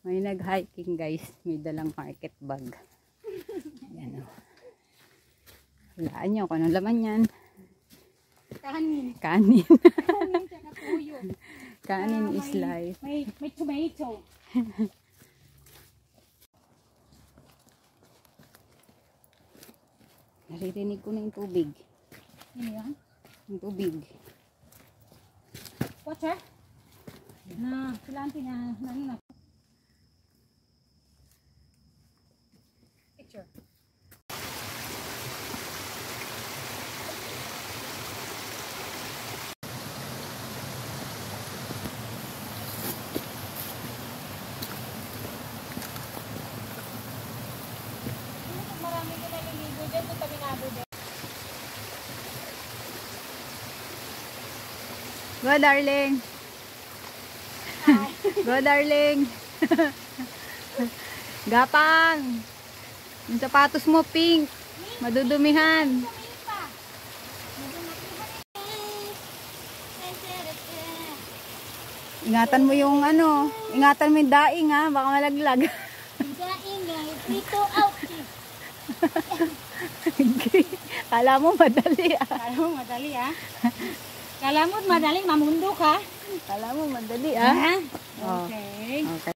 May nag-hiking guys. May dalang market bag. Ayan o. Hulaan nyo kung anong laman yan. Kanin. Kanin. Kanin tsaka tuyo. Kanin is life. May tomato. Naririnig ko na yung tubig. Ano yan? Yung tubig. Water? Na, silanti na, ano na. Picture. Marami ko naliligo dyan sa tabinado dyan. Go darling. Go darling. Gapang. Yung sapatos mo pink. Madudumihan. Ingatan mo yung ano. Ingatan mo yung daing ha. Baka malaglag. Daing guys. Dito out. Kala mo madali ah. Kala mo madali ah. Kala mo madali mamundo ka. Kala mo madali ah. Okay. Okay.